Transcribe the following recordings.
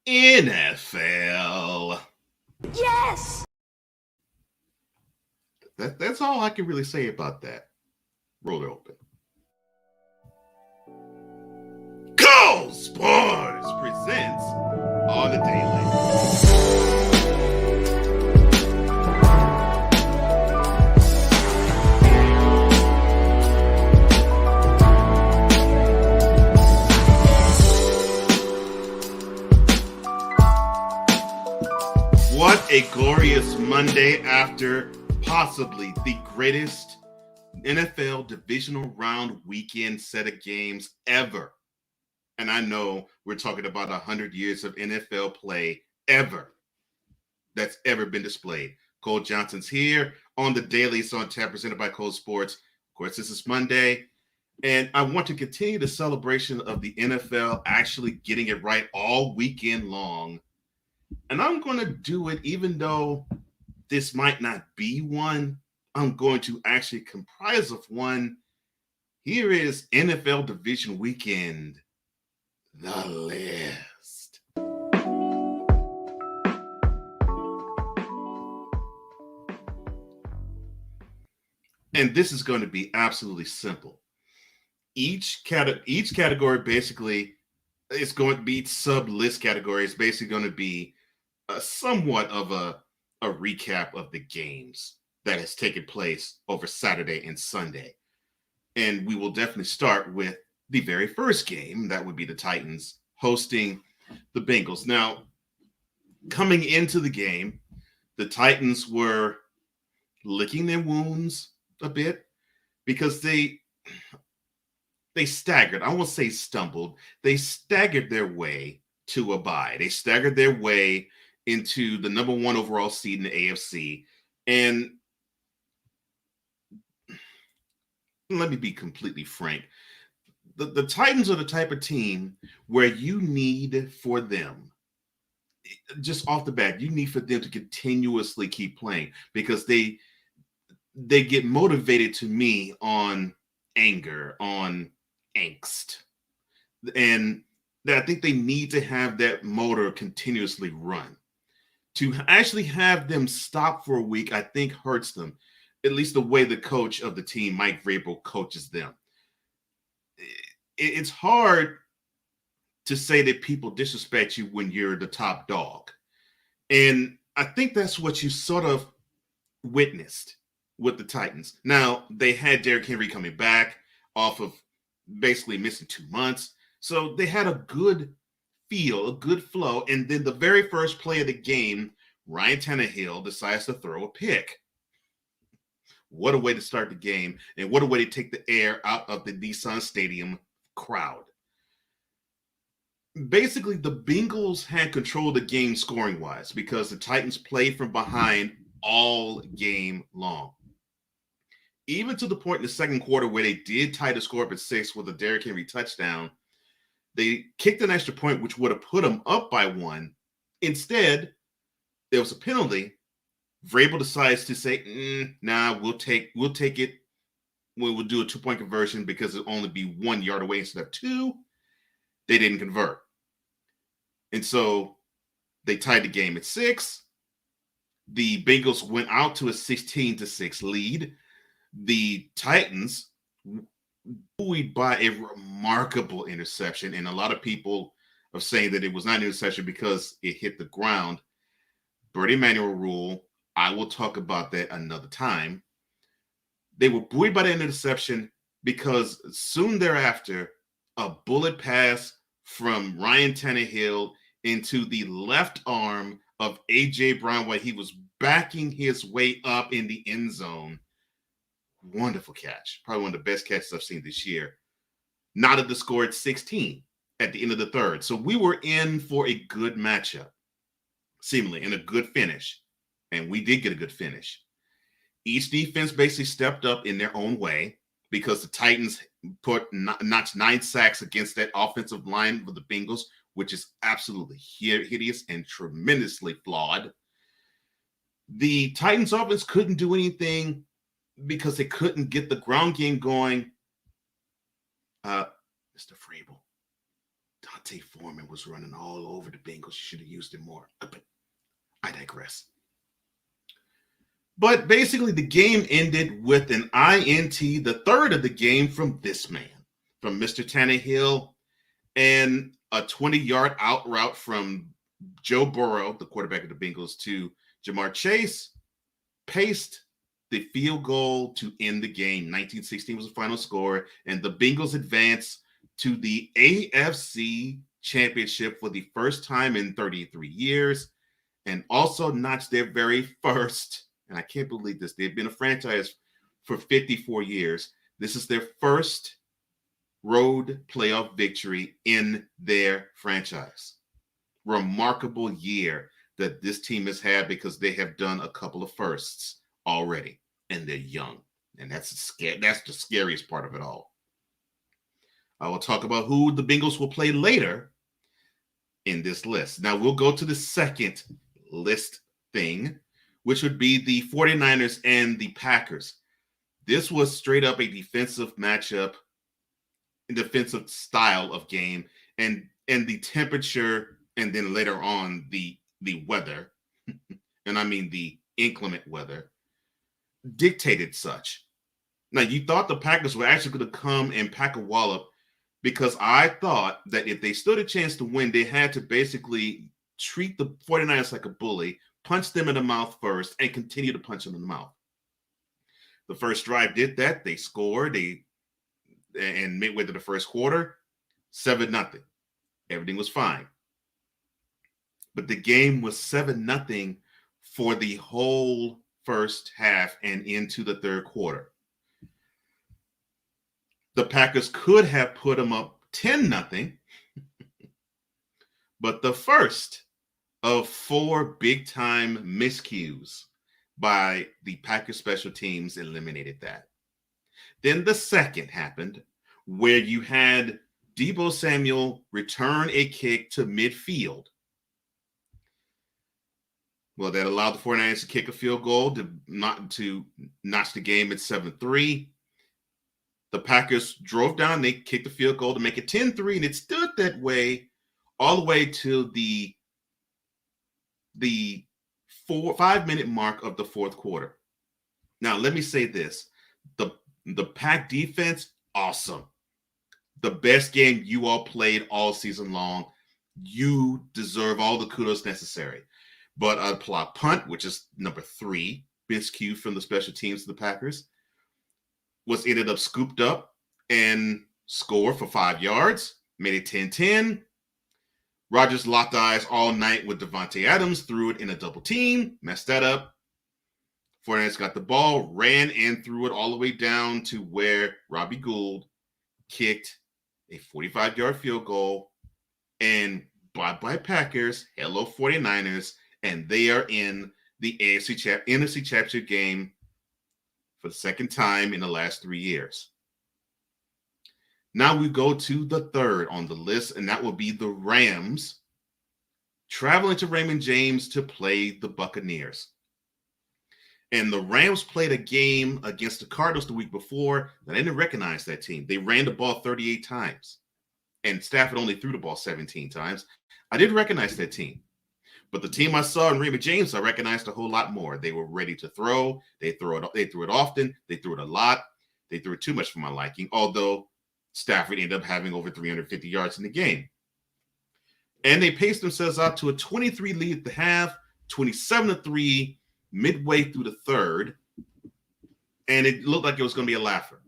NFL. Yes! That's all I can really say about that. Roll it open. Go Sports presents on the daily. What a glorious Monday after possibly the greatest NFL Divisional Round weekend set of games ever. And I know we're talking about 100 years of NFL play ever that's ever been displayed. Cole Johnson's here on the Daily. It's on tap, presented by Cole Sports. Of course, this is Monday. And I want to continue the celebration of the NFL actually getting it right all weekend long. And I'm going to do it even though this might not be one. I'm going to actually comprise of one. Here is NFL Division Weekend, the list. And this is going to be absolutely simple. Each category basically is going to be sub-list category. It's basically going to be somewhat of a recap of the games that has taken place over Saturday and Sunday. And we will definitely start with the very first game. That would be the Titans hosting the Bengals. Now, coming into the game, the Titans were licking their wounds a bit because they staggered. I won't say stumbled. They staggered their way to a bye. They staggered their way into the number one overall seed in the AFC. And let me be completely frank. The Titans are the type of team where you need for them, just off the bat, you need for them to continuously keep playing because they get motivated to me on anger, on angst. And I think they need to have that motor continuously run. To actually have them stop for a week, I think hurts them, at least the way the coach of the team, Mike Vrabel, coaches them. It's hard to say that people disrespect you when you're the top dog. And I think that's what you sort of witnessed with the Titans. Now, they had Derrick Henry coming back off of basically missing 2 months. So they had a good feel, a good flow. And then the very first play of the game, Ryan Tannehill decides to throw a pick. What a way to start the game, and what a way to take the air out of the Nissan Stadium crowd. Basically, the Bengals had control of the game scoring-wise because the Titans played from behind all game long. Even to the point in the second quarter where they did tie the score up at 6 with a Derrick Henry touchdown, they kicked an extra point, which would have put them up by 1. Instead, there was a penalty. Vrabel decides to say, nah, we'll take it. We'll do a 2-point conversion because it'll only be 1 yard away instead of 2. They didn't convert. And so they tied the game at 6. The Bengals went out to a 16-6 lead. The Titans, buoyed by a remarkable interception, and a lot of people are saying that it was not an interception because it hit the ground. Birdie Manual rule. I will talk about that another time. They were buoyed by the interception because soon thereafter, a bullet pass from Ryan Tannehill into the left arm of A.J. Brown while he was backing his way up in the end zone. Wonderful catch. Probably one of the best catches I've seen this year. Knotted the score at 16 at the end of the third. So we were in for a good matchup, seemingly, and a good finish. And we did get a good finish. Each defense basically stepped up in their own way because the Titans notched 9 sacks against that offensive line with the Bengals, which is absolutely hideous and tremendously flawed. The Titans offense couldn't do anything because they couldn't get the ground game going. Mr. Vrabel, Dante Foreman was running all over the Bengals. You should have used him more. But I digress. But basically, the game ended with an INT, the third of the game from this man, from Mr. Tannehill, and a 20-yard out route from Joe Burrow, the quarterback of the Bengals, to Jamar Chase, paced the field goal to end the game. 1916 was the final score, and the Bengals advanced to the AFC Championship for the first time in 33 years, and also notched their very first, and I can't believe this, they've been a franchise for 54 years. This is their first road playoff victory in their franchise. Remarkable year that this team has had because they have done a couple of firsts already, and they're young. And that's the scariest part of it all. I will talk about who the Bengals will play later in this list. Now we'll go to the second list thing, which would be the 49ers and the Packers. This was straight up a defensive matchup, a defensive style of game, and the temperature, and then later on the weather, and I mean the inclement weather, dictated such. Now, you thought the Packers were actually going to come and pack a wallop, because I thought that if they stood a chance to win, they had to basically treat the 49ers like a bully, punch them in the mouth first, and continue to punch them in the mouth. The first drive did that. They scored. And midway through the first quarter, 7-0. Everything was fine. But the game was 7-0 for the whole first half and into the third quarter. The Packers could have put them up 10-0, but the first of 4 big-time miscues by the Packers special teams eliminated that. Then the second happened, where you had Deebo Samuel return a kick to midfield. Well, that allowed the 49ers to kick a field goal to notch the game at 7-3. The Packers drove down, they kicked the field goal to make it 10-3, and it stood that way all the way to the 5-minute mark of the fourth quarter. Now, let me say this. The Pack defense, awesome. The best game you all played all season long. You deserve all the kudos necessary. But a plot punt, which is number 3, miscue from the special teams of the Packers, was ended up scooped up and scored for 5 yards, made it 10-10. Rodgers locked eyes all night with Devontae Adams, threw it in a double team, messed that up. 49ers got the ball, ran and threw it all the way down to where Robbie Gould kicked a 45-yard field goal. And bye-bye Packers, hello 49ers, and they are in the NFC Championship game for the second time in the last 3 years. Now we go to the third on the list, and that will be the Rams traveling to Raymond James to play the Buccaneers. And the Rams played a game against the Cardinals the week before that I didn't recognize that team. They ran the ball 38 times, and Stafford only threw the ball 17 times. I didn't recognize that team. But the team I saw in Raymond James, I recognized a whole lot more. They were ready to throw. They threw it often. They threw it a lot. They threw it too much for my liking, although Stafford ended up having over 350 yards in the game. And they paced themselves out to a 23 lead at the half, 27-3 midway through the third. And it looked like it was going to be a laugher.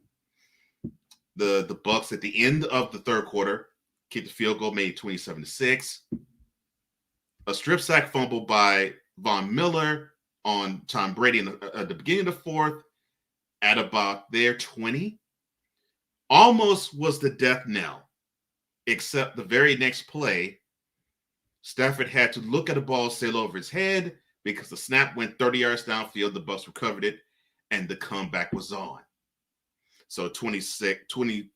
The Bucs at the end of the third quarter kicked the field goal, made 27-6. A strip sack fumble by Von Miller on Tom Brady at the beginning of the fourth, at about their 20. Almost was the death knell, except the very next play, Stafford had to look at the ball sail over his head because the snap went 30 yards downfield. The Bucs recovered it, and the comeback was on. So 27-6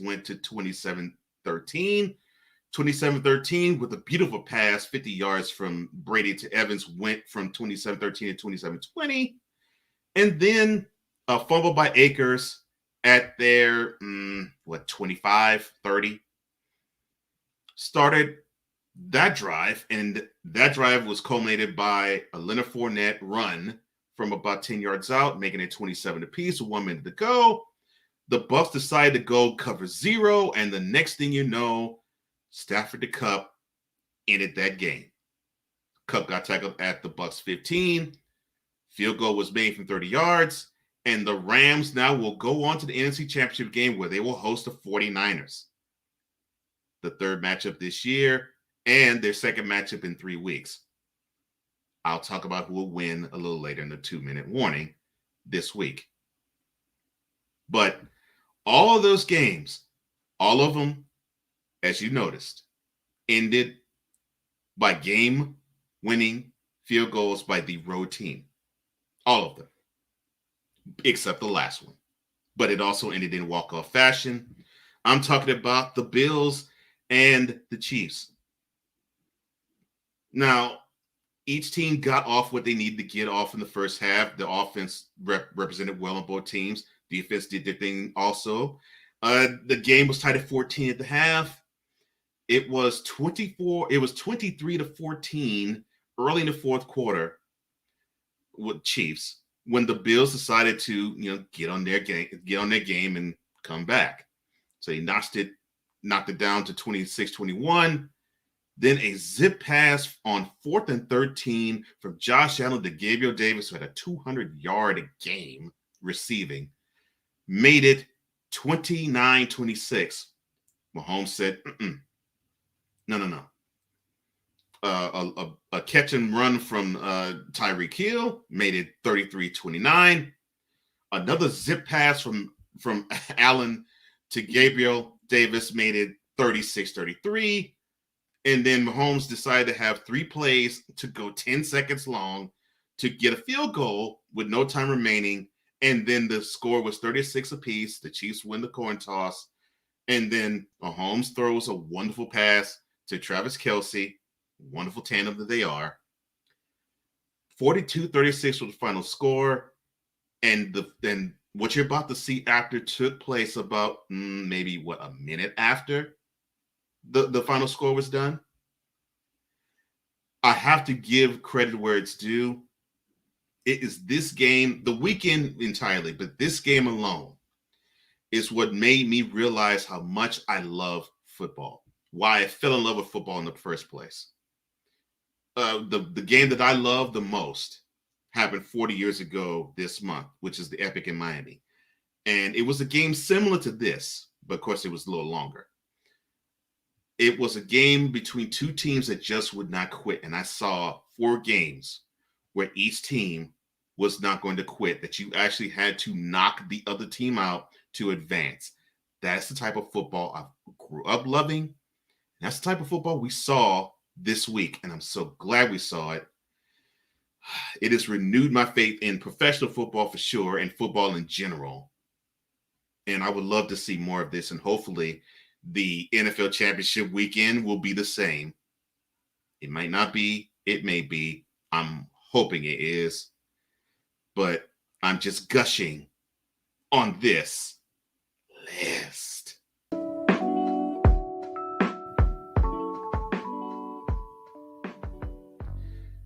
went to 27-13. 27-13 with a beautiful pass, 50 yards from Brady to Evans, went from 27-13 to 27-20. And then a fumble by Akers at their, 25-30. started that drive, and that drive was culminated by a Leonard Fournette run from about 10 yards out, making it 27 apiece with 1 minute to go. The Bucs decided to go cover zero, and the next thing you know, Stafford to Kupp ended that game. Kupp got tackled at the Bucs 15. Field goal was made from 30 yards, and the Rams now will go on to the NFC Championship game where they will host the 49ers. The third matchup this year and their second matchup in 3 weeks. I'll talk about who will win a little later in the 2-minute warning this week. But all of those games, all of them, as you noticed, ended by game-winning field goals by the road team. All of them, except the last one. But it also ended in walk-off fashion. I'm talking about the Bills and the Chiefs. Now, each team got off what they needed to get off in the first half. The offense represented well on both teams. Defense did their thing also. The game was tied at 14 at the half. It was 23 to 14 early in the fourth quarter with Chiefs when the Bills decided to, get on their game and come back. So they knocked it down to 26-21. Then a zip pass on 4th and 13 from Josh Allen to Gabriel Davis, who had a 200-yard game receiving, made it 29-26. Mahomes said, no. A catch and run from Tyreek Hill made it 33-29. Another zip pass from Allen to Gabriel Davis made it 36-33. And then Mahomes decided to have 3 plays to go 10 seconds long to get a field goal with no time remaining. And then the score was 36 apiece. The Chiefs win the coin toss. And then Mahomes throws a wonderful pass to Travis Kelce. Wonderful tandem that they are. 42-36 was the final score. And what you're about to see after took place about maybe a minute after the final score was done. I have to give credit where it's due. It is this game, the weekend entirely, but this game alone is what made me realize how much I love football, why I fell in love with football in the first place. The game that I love the most happened 40 years ago this month, which is the Epic in Miami. And it was a game similar to this, but of course it was a little longer. It was a game between 2 teams that just would not quit. And I saw 4 games where each team was not going to quit, that you actually had to knock the other team out to advance. That's the type of football I grew up loving. That's the type of football we saw this week, and I'm so glad we saw it. It has renewed my faith in professional football for sure, and football in general. And I would love to see more of this, and hopefully the NFL Championship weekend will be the same. It might not be. It may be. I'm hoping it is. But I'm just gushing on this list.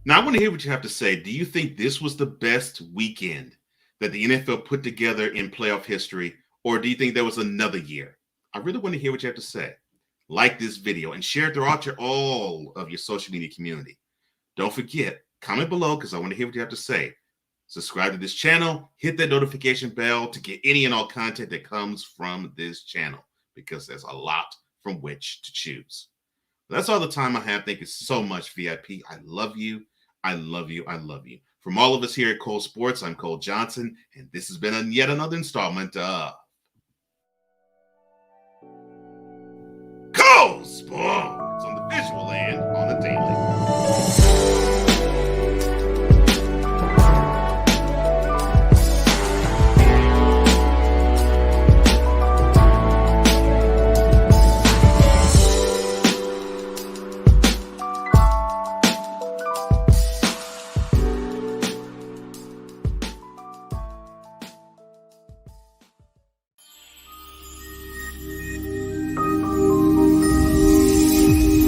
Now, I want to hear what you have to say. Do you think this was the best weekend that the NFL put together in playoff history, or do you think there was another year? I really want to hear what you have to say. Like this video and share it throughout all of your social media community. Don't forget, comment below because I want to hear what you have to say. Subscribe to this channel. Hit that notification bell to get any and all content that comes from this channel because there's a lot from which to choose. That's all the time I have. Thank you so much, VIP. I love you. I love you. I love you. From all of us here at Cole Sports, I'm Cole Johnson, and this has been yet another installment of Cole Sports on the visual and on the daily.